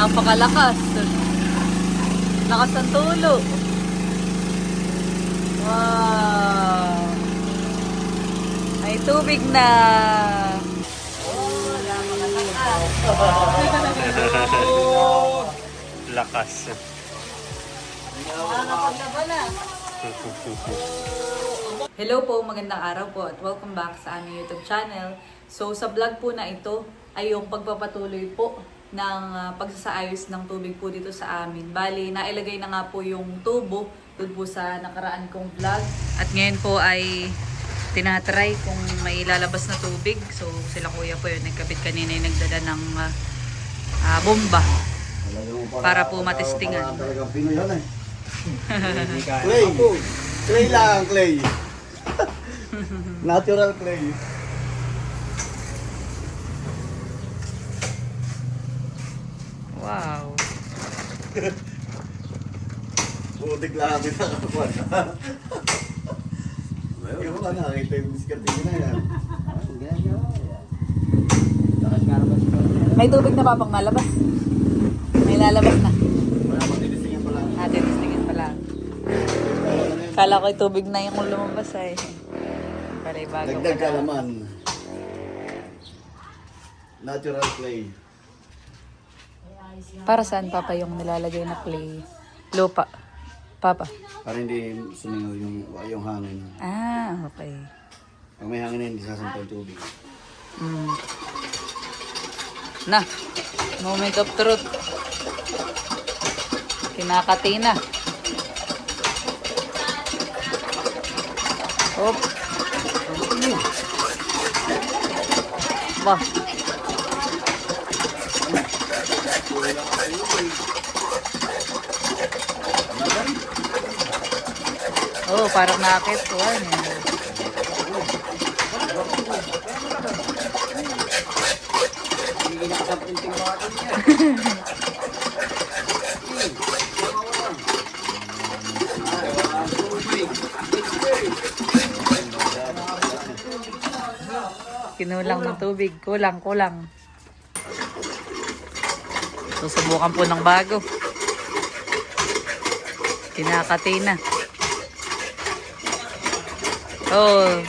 Napakalakas. Lakas ng tulo. Wow. May tubig na. Oh, napakalakas. Lakas. Nakapaglaban na. Hello po, magandang araw po at welcome back sa aming YouTube channel. So sa vlog po na ito ay yung pagpapatuloy po ng pagsasaayos ng tubig po dito sa amin. Bali, nailagay na nga po yung tubo doon po sa nakaraan kong vlog. At ngayon po ay tinatry kung may lalabas na tubig. So sila kuya po yun, nagkabit kanina yung nagdala ng bomba para po matestingan. Talagang Pinoy yan eh. Clay. Clay lang, clay. Natural clay. Wow. Butik lang din nakakuha. Yung wala nakakita yung diskarte na yan. May tubig na pa pang malabas. May lalabas na. Wala matitistingin pa lang. Tinistingin pa lang. Kala ko tubig na yung lumabas ay. Para bago Dagdag pa na. kalaman. Natural clay. Para saan papa yung nilalagay na clay? Lupa. Papa. Para hindi sumingaw yung hangin. Ah, okay. Pag may hangin na hindi sasampal tubig. Na. Moment of truth. Kinakati na. Hop. Bah. Oh, parang nakakit ko. Kinulang ng tubig. Kulang. Susubukan po ng bago. Kinakati na. Oh.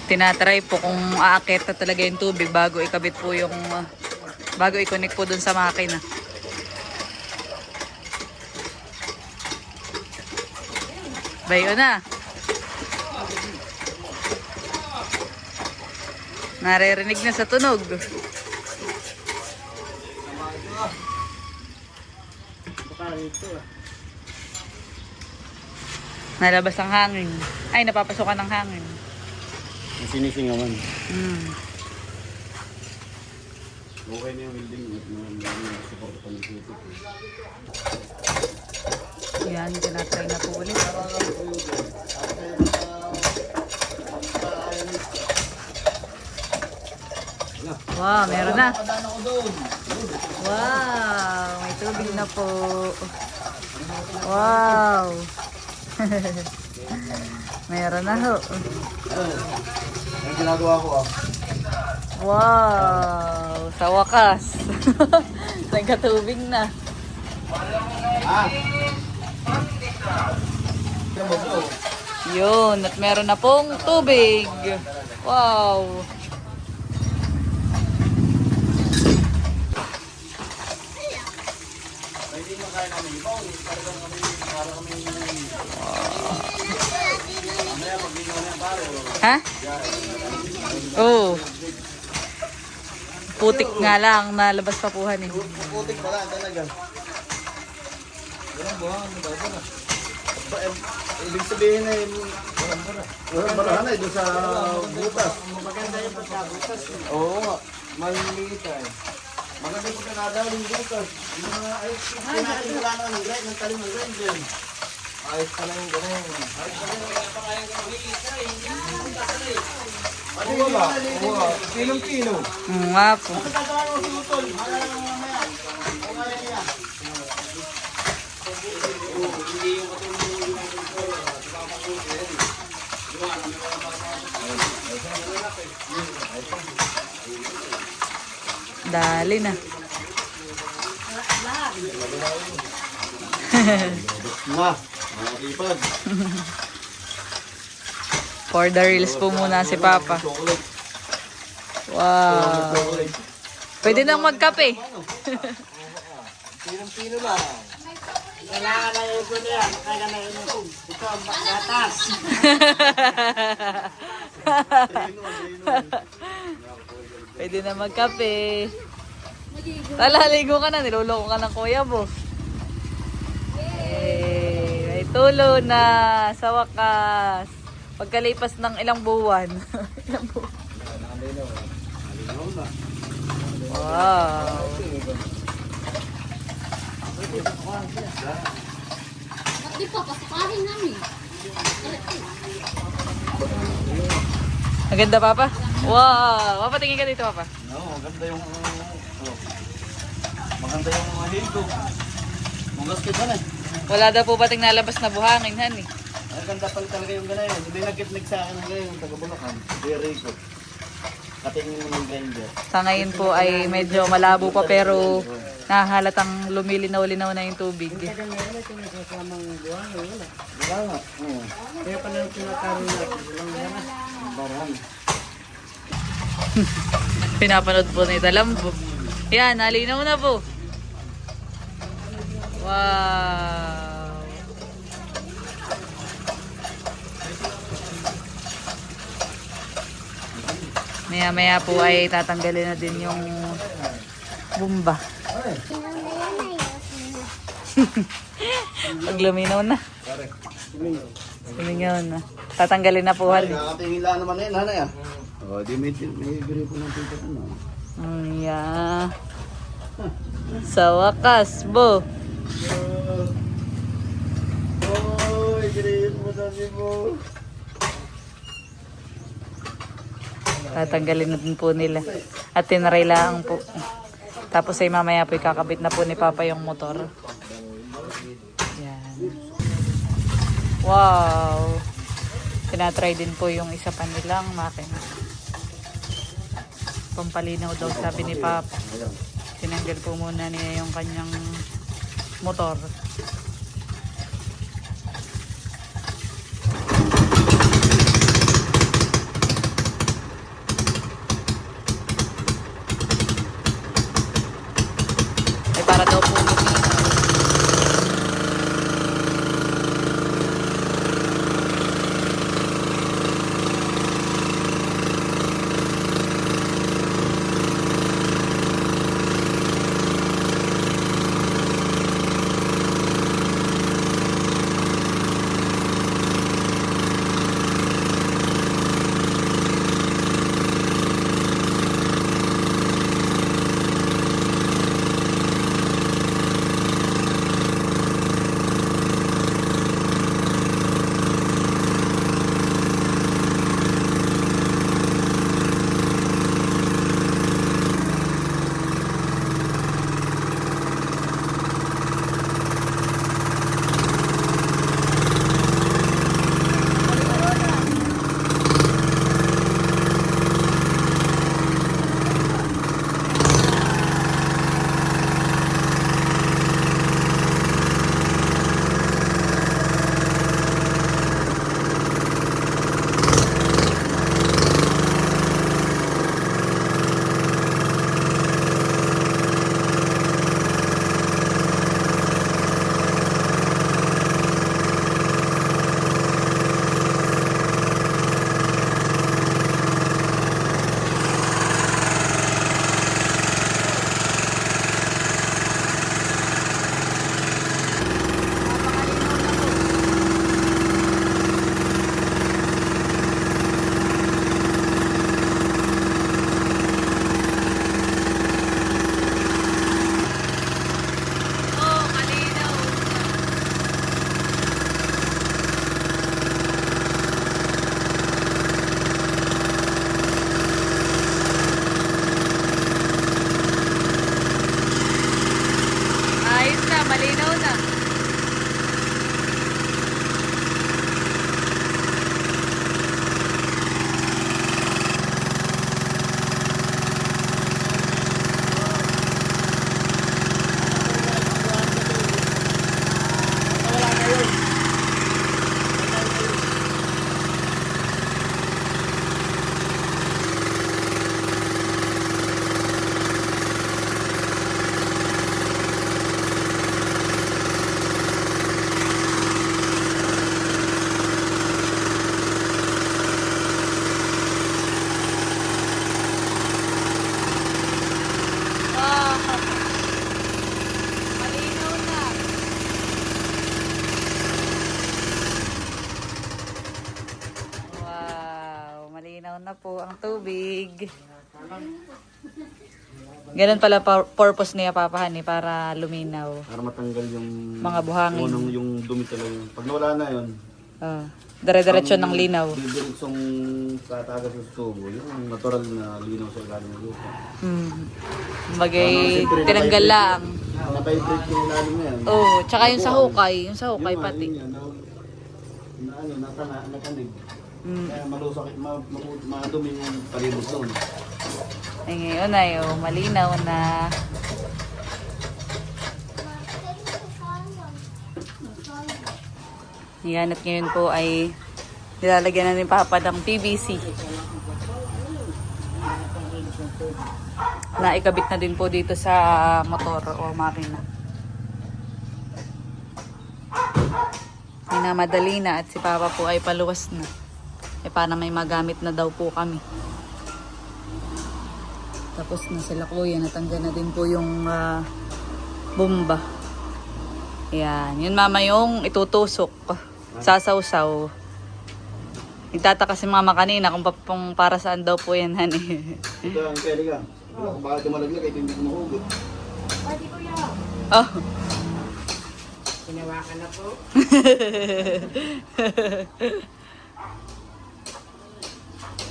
Tinatry po kung aakit na talaga yung tubig bago ikabit po yung bago i-connect po dun sa makina. Bayo na. Naririnig na sa tunog. Nalabas ang hangin. Ay, napapasokan ng hangin. Ang sinisingawan. Okay na yung building at mga support pa ng tubig. Yan, tinatry na po ulit. Wow, meron na. Wow, may tubig na po. Wow. Meron na ho. Ang ginagawa ko Wow, sa wakas. Nagkatubig na. Yun, at meron na pong tubig. Wow. Ha? Oh. Putik nga lang, nalabas papuhan eh. putik pa lang talaga. Ibig sabihin na yung walang barahan na doon sa butas. Maganda yung pagkabutas. Oo nga. Maliliit eh. Maganda yung pagkakadaw yung butas. Yung mga ayos. Pinatin wala na ng grind. Ng talim ng grind din. Ayos pala yung ganun. Ayos pala yung ano ba ba? Oo. Kilong-kilo. Nga po. Ano gagawa mo si Utol? Hala lang mamaya. O kaya niya. Dali na. Na, mga ipad. For the reels po muna si Papa. Chocolate. Wow. Chocolate. Pwede nang magkape. Pinong-pino lang. Kailangan na yung ito yan. Kaya na yung ito ang gatas. Pwede na magkape. Talaligo ka na, niloloko ka ng kuya mo. May tulo na sa wakas. Pagkalipas ng ilang buwan. Ilang buwan. Wow. Ba't di pa? Pasukahin namin. Maganda, Papa? Wow. Papa, tingin ka dito, Papa. No, maganda yung maganda yung mga hildo. Munggas ka na eh. Wala daw po bating nalabas na buhangin, honey. Maganda pala talaga yung ganayon. Hindi nagkitnig sa akin ng ganayon. Taga Bulacan. Very good. Katingin mo ng grinder. Sa ngayon po ay medyo malabo pa pero nahalatang lumilinaw-linaw na yung tubig. Kaya meron ito may kasamang buwan. Wala. Wala nga. Oo. Kaya pala yung tinataro natin. Walang gana. Barang. Pinapanood po ni Talambo. Yan, nalinaw na po. Wow. Maya-maya po ay tatanggalin na din yung bumba. Pag luminaw na. Luminaw na. Tatanggalin na po, Ay, hali. nakatingin lang naman na yun, hanay ah. Oh, di may gripo ng tito ko na. Yeah. Sa wakas, bo. Oy, gripo mo sabi mo. Tatanggalin na din po nila. At tinaray lang po. Tapos ay mamaya po ikakabit na po ni Papa yung motor. Yan. Wow. Tinatry din po yung isa pa nilang makina. Pampalinaw daw sabi ni Papa. Tinanggal po muna niya yung kanyang motor. Para daw po luminaw. na po ang tubig. Ganun pala purpose niya papahan para luminaw. Para matanggal yung Mga buhangin. yung dumi talaga. Pag nawala na yun, Dire-diretso ng linaw. didiretsong tatagas sa tubo. Yung natural na linaw sa ilalim ng lupa. Bagay, tinanggal lang. Naka-vibrate yung ilalim na yan. Oh, tsaka yung sa hukay. Yung sa hukay Yun nga, pati. yun yan, natanig. Kaya malusak, madumi yung palibot doon. Ay, ngayon ay malinaw na. Yan, at ngayon po ay nilalagyan na ni Papa ng PVC. Naikabit na din po dito sa motor o makina. Minamadali na at si Papa po ay paluwas na. Para may magamit na daw po kami. Tapos na sila kuya, natanggal na din po yung bomba. Yan, yun mama yung itutusok. Sasawsaw. Nagtataka si mama kanina kung para saan daw po yan, honey. Ito ang pwede ka. Kung bakit yung malaglag, ito hindi ko mahugot. Oh. Hinawakan na po.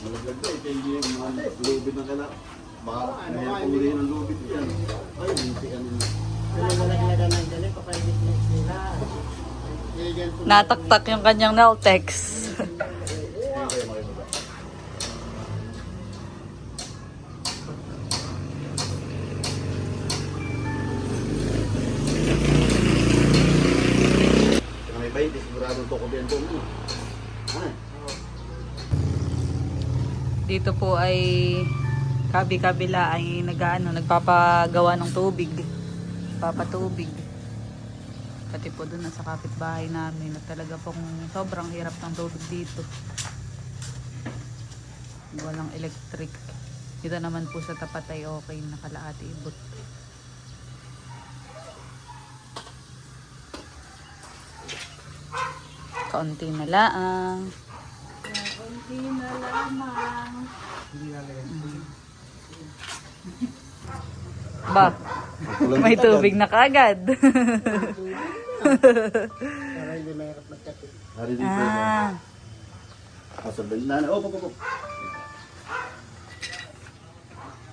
Malaglag ka, ito hindi yung mga lubid ng kala. Baka may pumuli ng lubid yan. Ay, hindi ano na. Nalaglagan ng galing, papaibig nila. Nataktak yung kanyang Naltex. Kaya makikita. Kaya may bayit, siguradong tukod yan doon. Dito po ay kabi-kabila ay nagpapagawa ng tubig. Papatubig. Pati po doon sa kapitbahay namin na talaga pong sobrang hirap ng tubig dito. Walang electric. Dito naman po sa tapat ay okay, nakalaati ibot. Kaunti na lang. Kaunti na lamang. Ba, may tubig na kagad. Para hindi mahirap magkatid. Hari dito. Kasabay na. Oh, pop.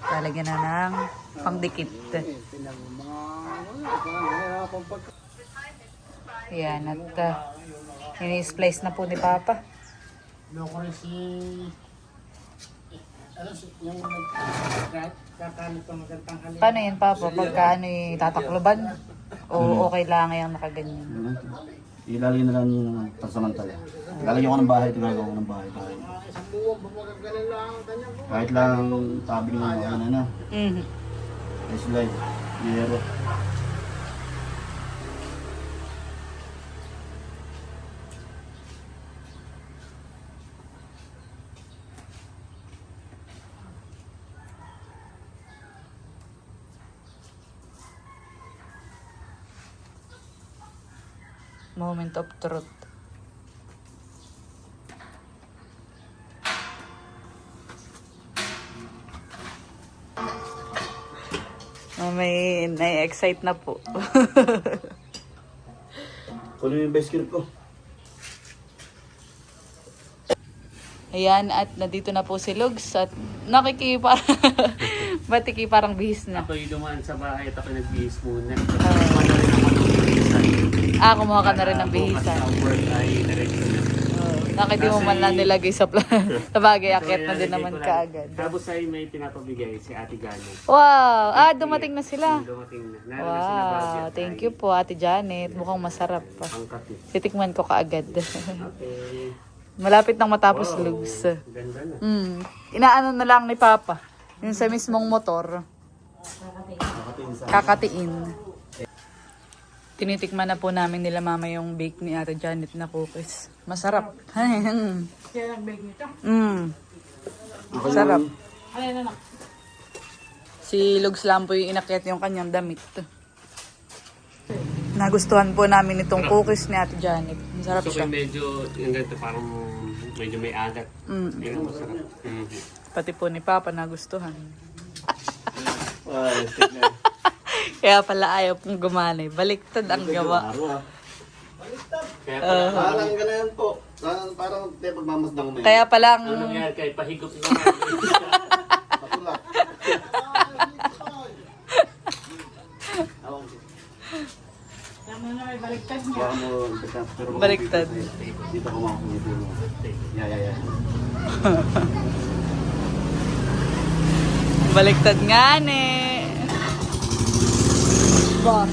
Talagyan na ng pangdikit. Ayan, at ini-splice na po ni Papa. Loko rin si... yung nagkakanit ko magandang halin. Paano yan, Papa? Pagka tatakloban? O okay lang yung nakaganyan? Ilalagyan na lang yung pansamantala. Lalagyan ko ng bahay, tinagawa ko ng bahay. Isang buwan, bumagagalan lang ang kanya po. Kahit lang tabing ng ano na. Mhm. Slide. Yero. Moment of truth. May na-excite na po. Kunin yung base script ko. Ayan, at nandito na po si Lugs at batiki parang bihis na. Ako'y dumaan sa bahay at ako'y nagbihis muna. Kumuha ka na rin ng bihisan. Ang work ay diretso na. Nakiti mo man lang nilagay sa sa bagay, akyat na din naman kaagad. Tapos ay may pinapabigay si Ate Gano. Wow! Dumating na sila. Dumating na. Naroon na sila Wow! Thank you po, Ate Janet. Mukhang masarap pa. Ang kape. Titikman ko kaagad. Okay. Malapit nang matapos, Wow, Lugs. ganda na. Inaano na lang ni Papa. Yung sa mismong motor. Kakatiin. Tinitikman na po namin nila mama yung bake ni Ate Janet na cookies. Masarap. Kaya nag-bake nito? Sarap. Alay na lang. Si Lugs lang po yung inakyat yung kanyang damit. Nagustuhan po namin itong cookies ni Ate Janet. Masarap So siya. medyo yung ganito parang Medyo may alat. Yun ang masarap. Pati po ni Papa nagustuhan. Ay, stick na. Kaya pala ayaw pong gumanay. Baliktad ang gawa. Kaya pala, Parang ganyan po. Parang pagmamasdang mo. Kaya pala ang... ano nangyari kay pahigop na Patulak. Baka mo, pero Baliktad. dito ko makakumiti mo. Yeah. Baliktad nga ne. Ba,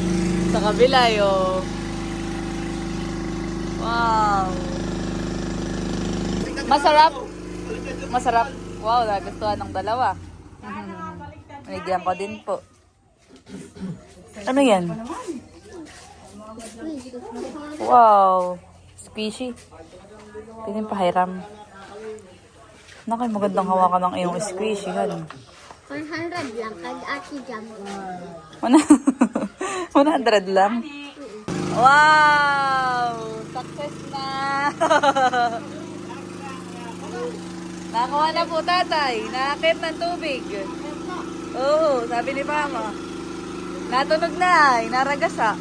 sa kabila yo. Wow. Masarap. Masarap. Wow, nagustuhan ng dalawa. Binigyan ko din po. Ano yan? Wow. Squishy. Tingin pa hiram. Nakay magandang hawakan ng iyong squishy. 100 lang kag Ate Jam. 100 lang. Wow! Success na! Nakakuha na po tatay. Nakakit ng tubig. Oo, sabi ni Mama. Natunog na ay, naragasa.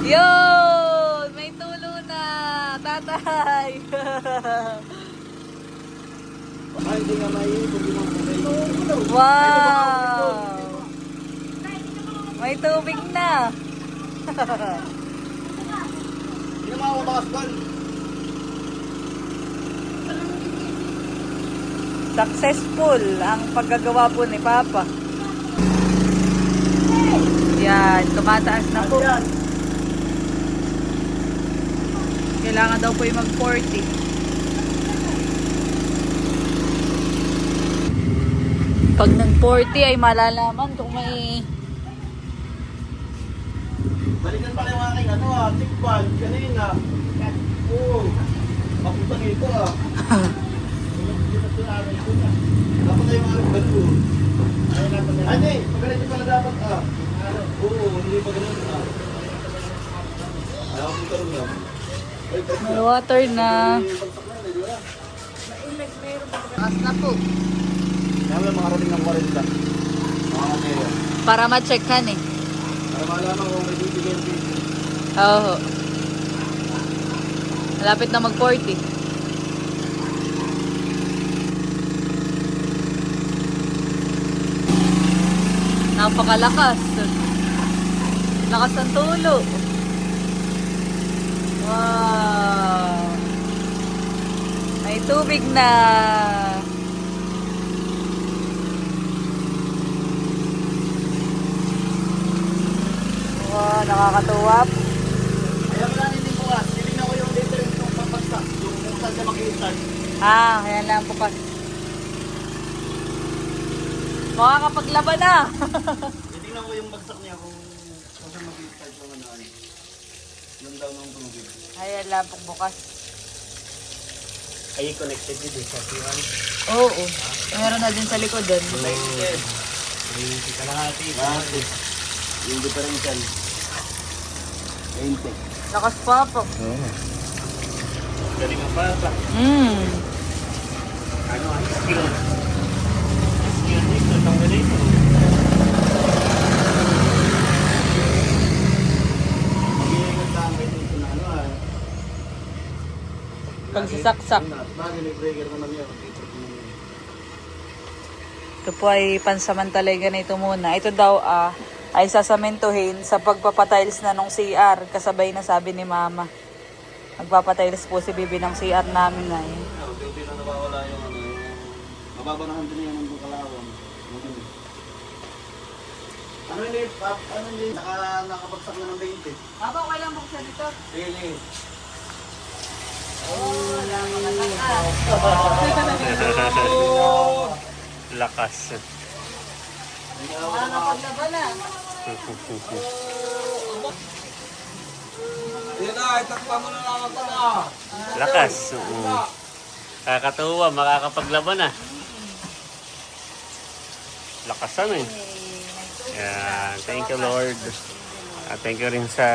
Yun! May tulo na! Tatay! Ay, hindi nga maiipog yung mga kulay. Wow! May tubig na! Hindi na makabakas doon. Successful ang paggagawa po ni Papa. Yan, tumataas na po. Kailangan daw po yung mag-40. Pag nag-40 ay malalaman kung may... Balikan pa yung aking tikpan kanina. Oo. Mapunta nito Dapat tayo mga bato. Ay, hindi. Magalit pala dapat Oo, hindi pa ganun Ayaw ko ito rin May water na. Taas na po. Kaya wala mga rating ng 40. Mga kanero. Para ma-checkhan eh. Para malaman kung may bibigyan dito. Oo. Malapit na mag-40. Napakalakas. Lakas ng tulo. Wow. May tubig na. Wow, nakakatuwa. Kaya wala ninding bukas. Titignan ko yung difference ng pagbagsak. Yung kung saan siya makikitag. Kaya lang bukas. Makakapaglaban na. Titignan ko yung bagsak niya kung saan siya makikitag. Yung daw ng tubig. Ayan lang pong bukas. ay connected dito sa T1. Oo. Meron na din sa likod din. Connected. Hindi ka lahati. Bakit? Yung differential. 20. Lakas pa po. Oo. Galing ang bata. Ano ang skill? Skill dito, tanggal dito. Mag-iingat lang kayo dito na Pagsasaksak. Bagay, may breaker naman yun. Ito po ay pansamantalay ganito muna. Ito daw ay sasamintuhin sa pagpapatiles na nung CR. Kasabay na sabi ni Mama. Magpapatiles po si Bibi ng CR namin ngayon. Hindi na nawawala yung mababanahan din yan ng Kalawang. Ano hindi, nakapagsak na ng 20. Papa, okay lang buksan ito. Really? Lakas. Nakapaglaban na. Lakas. Kakatuwa, makakapaglaban na. Lakasan eh. May Yan. Thank you, Lord. At thank you rin sa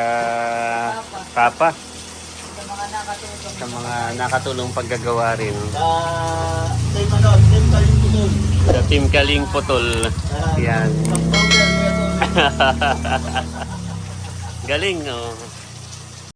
Papa Sa mga nakatulong. sa mga nakatulong paggagawa rin. Team ano, team Kaling Putol. Sa Team Kaling Putol. Yan. October, Kuya Tol. Galing, oh.